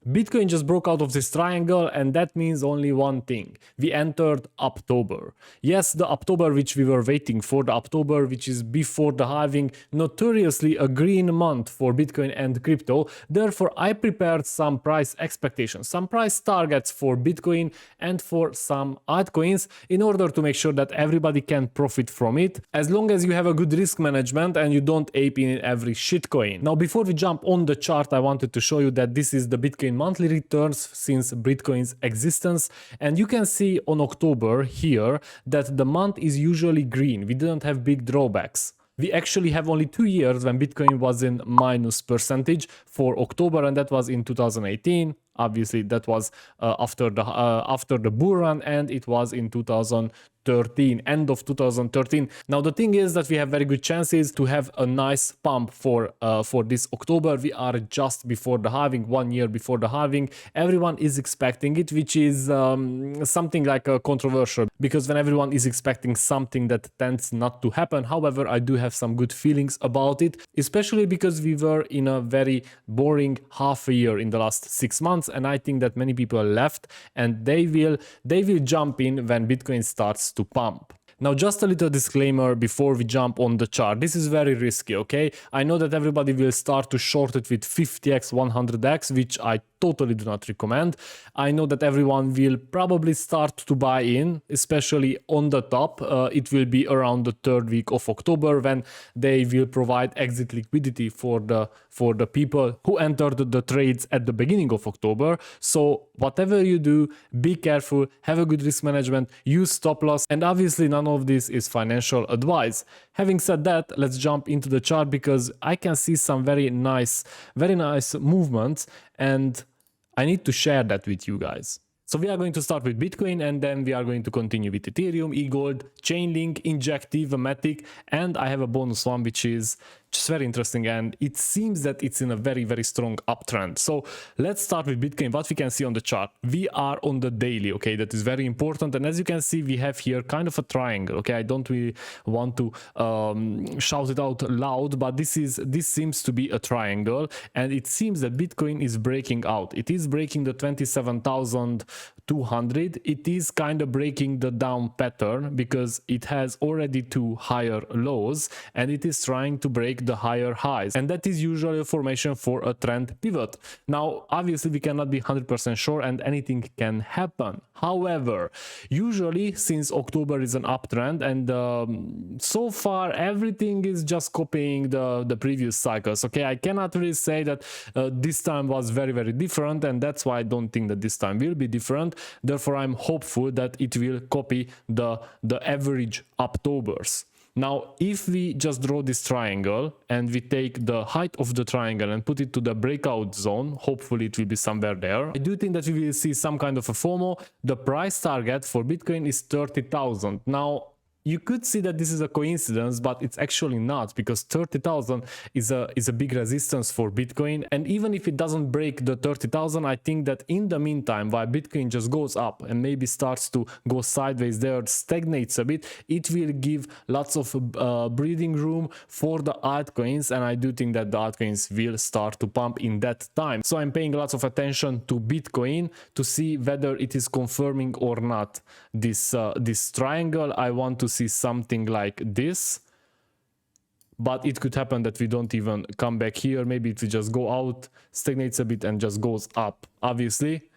Bitcoin just broke out of this triangle, and that means only one thing. We entered October. Yes, the October which we were waiting for, the October which is before the halving, notoriously a green month for Bitcoin and crypto. Therefore, I prepared some price expectations, some price targets for Bitcoin and for some altcoins in order to make sure that everybody can profit from it, as long as you have a good risk management and you don't ape in every shitcoin. Now, before we jump on the chart, I wanted to show you that this is the Bitcoin monthly returns since Bitcoin's existence, and you can see on October here that the month is usually green. We didn't have big drawbacks. We actually have only 2 years when Bitcoin was in minus percentage for October, and that was in 2018. Obviously, that was after the bull run, and it was in 2013, end of 2013. Now, the thing is that we have very good chances to have a nice pump for this October. We are just before the halving, 1 year before the halving. Everyone is expecting it, which is something like a controversial, because when everyone is expecting something, that tends not to happen. However, I do have some good feelings about it, especially because we were in a very boring half a year in the last 6 months. And I think that many people left, and they will jump in when Bitcoin starts to pump. Now, just a little disclaimer before we jump on the chart. This is very risky, okay? I know that everybody will start to short it with 50x, 100x, which I totally do not recommend. I know that everyone will probably start to buy in, especially on the top. It will be around the 3rd week of October when they will provide exit liquidity for the people who entered the trades at the beginning of October. So whatever you do, be careful, have a good risk management, use stop loss, and obviously none of this is financial advice. Having said that, let's jump into the chart, because I can see some very nice movements, and I need to share that with you guys. So we are going to start with Bitcoin, and then we are going to continue with Ethereum, EGLD, Chainlink, Injective, Matic, and I have a bonus one which is just very interesting, and it seems that it's in a very, very strong uptrend. So let's start with Bitcoin. What we can see on the chart, we are on the daily, okay? That is very important, and as you can see, we have here kind of a triangle, okay? I don't really want to shout it out loud, but this seems to be a triangle, and it seems that Bitcoin is breaking out. It is breaking the 27,200. It is kind of breaking the down pattern, because it has already 2 higher lows, and it is trying to break the higher highs, and that is usually a formation for a trend pivot. Now, obviously, we cannot be 100% sure, and anything can happen. However, usually, since October is an uptrend, and so far everything is just copying the previous cycles, okay? I cannot really say that this time was very, very different, and that's why I don't think that this time will be different. Therefore, I'm hopeful that it will copy the average Octobers. Now, if we just draw this triangle and we take the height of the triangle and put it to the breakout zone, hopefully it will be somewhere there. I do think that we will see some kind of a FOMO. The price target for Bitcoin is 30,000. Now, you could see that this is a coincidence, but it's actually not, because 30,000 is a big resistance for Bitcoin. And even if it doesn't break the 30,000, I think that in the meantime, while Bitcoin just goes up and maybe starts to go sideways there, stagnates a bit, it will give lots of breathing room for the altcoins. And I do think that the altcoins will start to pump in that time. So I'm paying lots of attention to Bitcoin to see whether it is confirming or not this triangle. I want to see something like this, but it could happen that we don't even come back here. Maybe it will just go out, stagnates a bit, and just goes up. Obviously,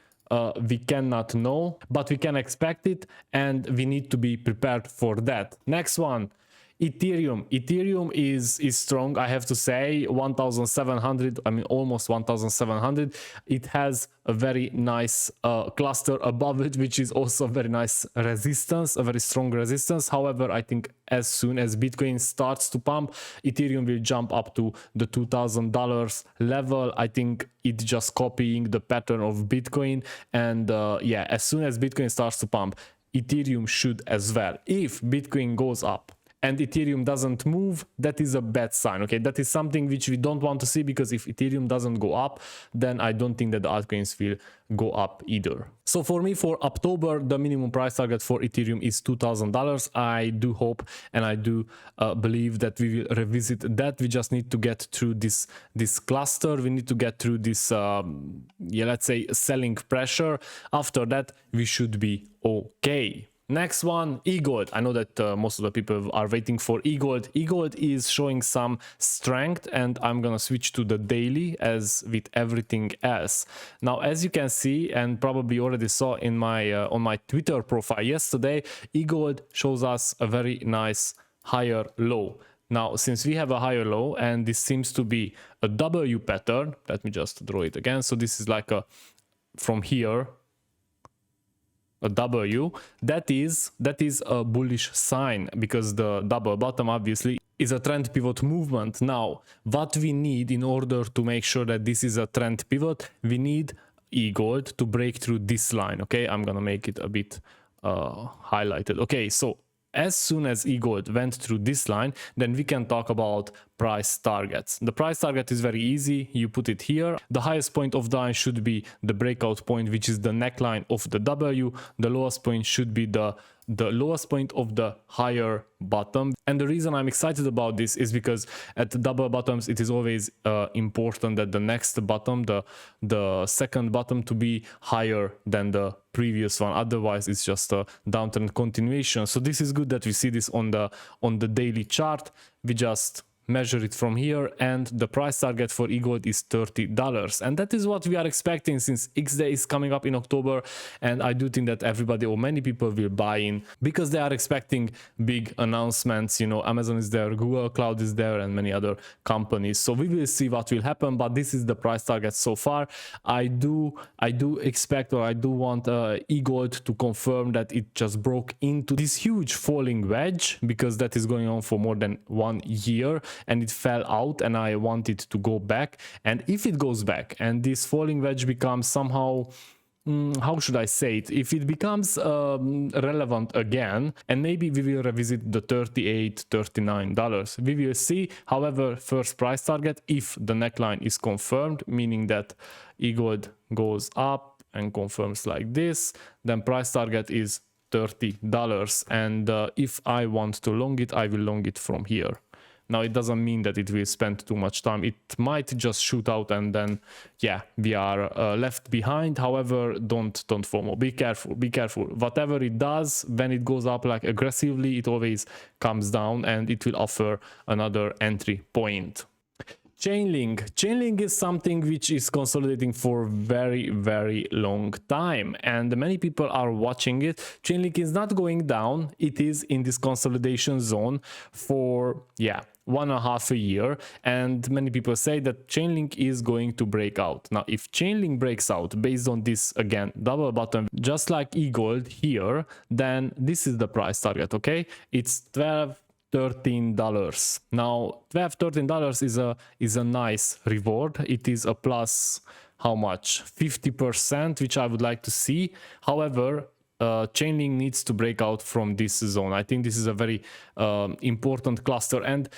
we cannot know, but we can expect it, and we need to be prepared for that. Next one, Ethereum. Ethereum is strong, I have to say. 1,700, I mean almost 1,700. It has a very nice cluster above it, which is also a very nice resistance, a very strong resistance. However, I think as soon as Bitcoin starts to pump, Ethereum will jump up to the $2,000 level. I think it's just copying the pattern of Bitcoin, and yeah, as soon as Bitcoin starts to pump, Ethereum should as well. If Bitcoin goes up and Ethereum doesn't move, that is a bad sign. Okay, that is something which we don't want to see, because if Ethereum doesn't go up, then I don't think that the altcoins will go up either. So for me, for October, the minimum price target for Ethereum is $2,000. I do hope and I do believe that we will revisit that. We just need to get through this cluster. We need to get through this, yeah, let's say selling pressure. After that, we should be okay. Next one, EGLD. I know that most of the people are waiting for EGLD. EGLD is showing some strength, and I'm gonna switch to the daily as with everything else. Now, as you can see, and probably already saw in my on my Twitter profile yesterday, EGLD shows us a very nice higher low. Now, since we have a higher low, and this seems to be a W pattern, let me just draw it again. So this is like a, from here, a W, that is a bullish sign, because the double bottom obviously is a trend pivot movement. Now, what we need in order to make sure that this is a trend pivot, we need EGLD to break through this line. Okay, I'm gonna make it a bit highlighted. Okay, so as soon as EGLD went through this line, then we can talk about price targets. The price target is very easy. You put it here. The highest point of the line should be the breakout point, which is the neckline of the W. The lowest point should be the lowest point of the higher bottom. And the reason I'm excited about this is because at the double bottoms, it is always important that the next bottom, the second bottom, to be higher than the previous one. Otherwise, it's just a downtrend continuation. So this is good that we see this on the daily chart. We just measure it from here, and the price target for EGLD is $30, and that is what we are expecting, since X Day is coming up in October, and I do think that everybody or many people will buy in, because they are expecting big announcements. You know, Amazon is there, Google Cloud is there, and many other companies. So we will see what will happen, but this is the price target so far. I do expect, or I do want EGLD to confirm that it just broke into this huge falling wedge, because that is going on for more than 1 year, and it fell out, and I want it to go back. And if it goes back and this falling wedge becomes somehow, how should I say it, if it becomes relevant again, and maybe we will revisit the $38, $39, we will see. However, first price target, if the neckline is confirmed, meaning that EGLD goes up and confirms like this, then price target is $30, and if I want to long it, I will long it from here. Now, it doesn't mean that it will spend too much time. It might just shoot out, and then, yeah, we are left behind. However, don't FOMO. Be careful. Be careful. Whatever it does, when it goes up like aggressively, it always comes down, and it will offer another entry point. Chainlink is something which is consolidating for very, very long time, and many people are watching it. Chainlink is not going down. It is in this consolidation zone for, yeah, 1.5 years, and many people say that Chainlink is going to break out. Now, if Chainlink breaks out based on this, again, double bottom, just like EGLD here, then this is the price target. Okay, it's $13. Now, $13 is a nice reward. It is a plus, how much? 50%, which I would like to see. However, Chainlink needs to break out from this zone. I think this is a very important cluster. And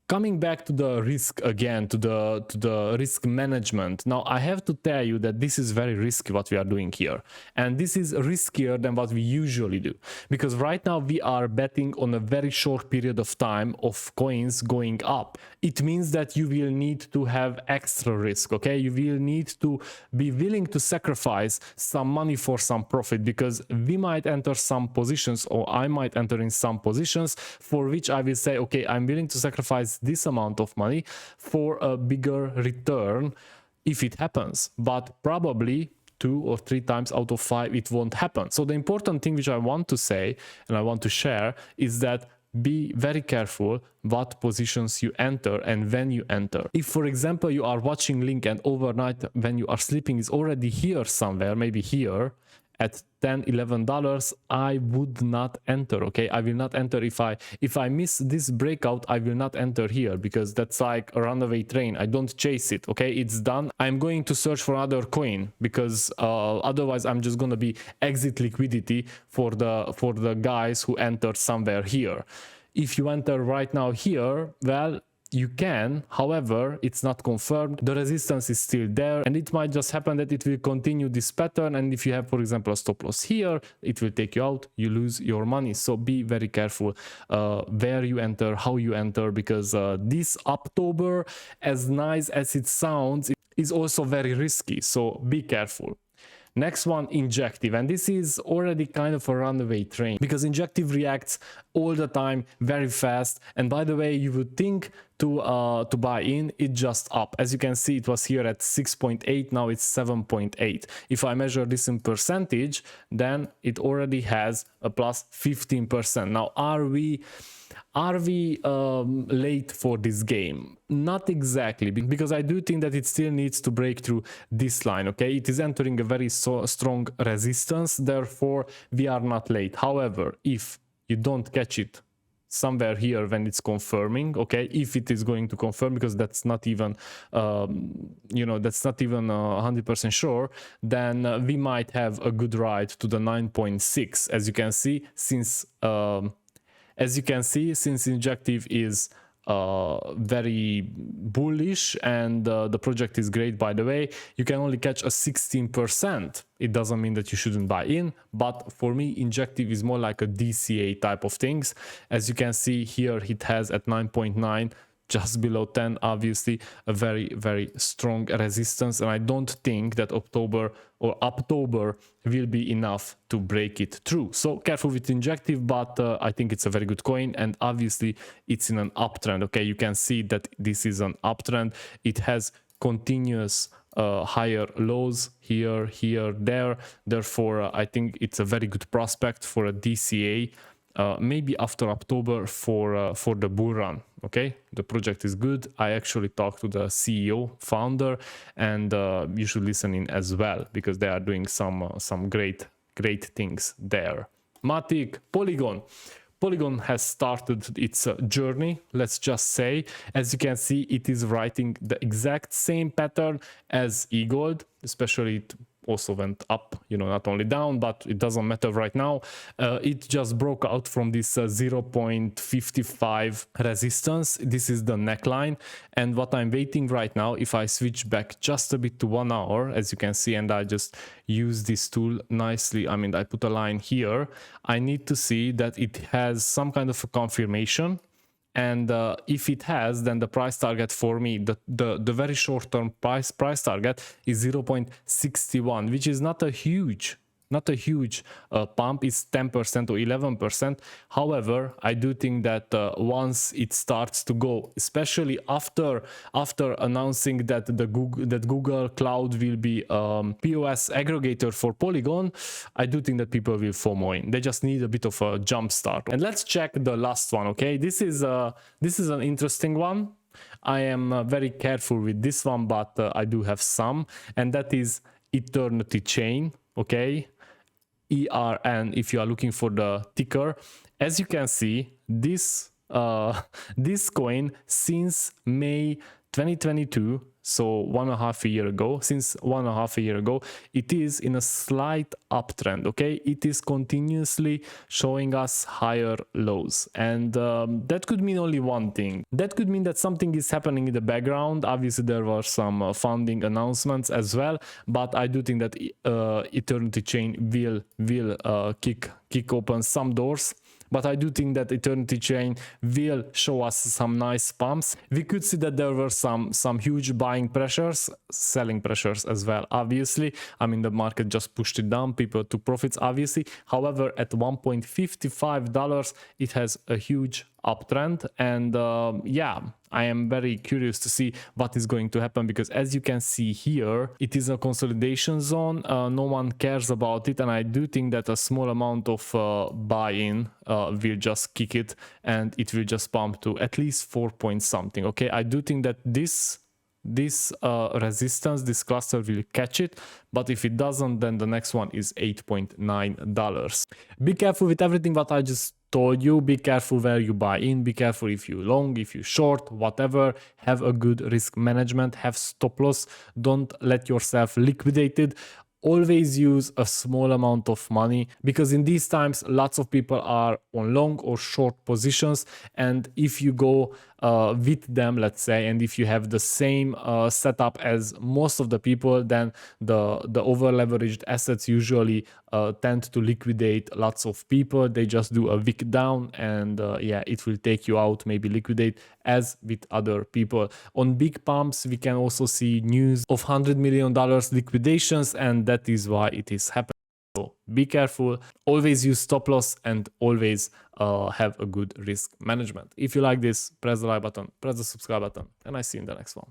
coming back to the risk again, to the risk management. Now, I have to tell you that this is very risky what we are doing here. And this is riskier than what we usually do. Because right now we are betting on a very short period of time of coins going up. It means that you will need to have extra risk, okay? You will need to be willing to sacrifice some money for some profit, because we might enter some positions, or I might enter in some positions for which I will say, okay, I'm willing to sacrifice this amount of money for a bigger return if it happens, but probably 2 or 3 times out of 5 it won't happen. So the important thing which I want to say and I want to share is that be very careful what positions you enter and when you enter. If, for example, you are watching Link and overnight when you are sleeping is already here somewhere, maybe here at $10, $11, I would not enter. Okay, I will not enter. If I miss this breakout, I will not enter here, because that's like a runaway train. I don't chase it. Okay, it's done. I'm going to search for another coin, because otherwise I'm just gonna be exit liquidity for the guys who entered somewhere here. if you enter right now here, well, you can, however, it's not confirmed. The resistance is still there, and it might just happen that it will continue this pattern. And if you have, for example, a stop loss here, it will take you out, you lose your money. So be very careful where you enter, how you enter, because this October, as nice as it sounds, is also very risky. So be careful. Next one, Injective, and this is already kind of a runaway train because Injective reacts all the time very fast. And by the way, you would think to buy in, it just up. As you can see, it was here at 6.8, now it's 7.8. If I measure this in percentage, then it already has a plus 15%. Now, are we late for this game? Not exactly, because I do think that it still needs to break through this line. Okay, it is entering a very strong resistance, therefore we are not late. However, if you don't catch it somewhere here when it's confirming, okay, if it is going to confirm, because that's not even that's not even 100% sure, then we might have a good ride to the 9.6. As you can see, since Injective is very bullish and the project is great, by the way, you can only catch a 16%. It doesn't mean that you shouldn't buy in, but for me, Injective is more like a DCA type of things. As you can see here, it has at 9.9, just below 10, obviously a very, very strong resistance, and I don't think that October will be enough to break it through. So careful with Injective, but I think it's a very good coin, and obviously it's in an uptrend. Okay, you can see that this is an uptrend. It has continuous higher lows here, there. Therefore, I think it's a very good prospect for a DCA. Maybe after October for the bull run. Okay, the project is good. I actually talked to the CEO, founder, and you should listen in as well, because they are doing some great things there. Matic, Polygon has started its journey, let's just say. As you can see, it is writing the exact same pattern as EGLD, especially it also went up, not only down, but it doesn't matter right now. It just broke out from this 0.55 resistance. This is the neckline, and what I'm waiting right now, if I switch back just a bit to 1 hour, as you can see, and I just use this tool nicely, I mean, I put a line here, I need to see that it has some kind of a confirmation. And if it has, then the price target for me, the very short-term price target is 0.61, which is not a huge pump. It's 10% or 11%. However, I do think that once it starts to go, especially after announcing that Google Cloud will be POS aggregator for Polygon, I do think that people will FOMO in. They just need a bit of a jump start. And let's check the last one. Okay, this is an interesting one. I am very careful with this one, but I do have some, and that is Eternity Chain. Okay, ERN, if you are looking for the ticker. As you can see, this coin since May 2022, so 1.5 years ago, since 1.5 years ago, it is in a slight uptrend. Okay, it is continuously showing us higher lows, and that could mean only one thing. That could mean that something is happening in the background. Obviously, there were some funding announcements as well, but I do think that Eternity Chain will kick open some doors. But I do think that Eternity Chain will show us some nice pumps. We could see that there were some huge buying pressures, selling pressures as well, obviously. I mean, the market just pushed it down, people took profits, obviously. However, at $1.55, it has a huge uptrend, and yeah, I am very curious to see what is going to happen, because as you can see here, it is a consolidation zone. No one cares about it, and I do think that a small amount of buy-in will just kick it, and it will just pump to at least 4 point something. Okay, I do think that this resistance, this cluster will catch it, but if it doesn't, then the next one is $8.9. Be careful with everything that I just told you. Be careful where you buy in, be careful if you long, if you short, whatever. Have a good risk management, have stop loss, don't let yourself liquidated. always use a small amount of money, because in these times lots of people are on long or short positions, and if you go with them, let's say, and if you have the same setup as most of the people, then the over leveraged assets usually tend to liquidate lots of people. They just do a wick down, and yeah, it will take you out, maybe liquidate, as with other people. On big pumps we can also see news of $100 million liquidations, and that is why it is happening. So be careful, always use stop loss, and always have a good risk management. If you like this, press the like button, press the subscribe button, and I see you in the next one.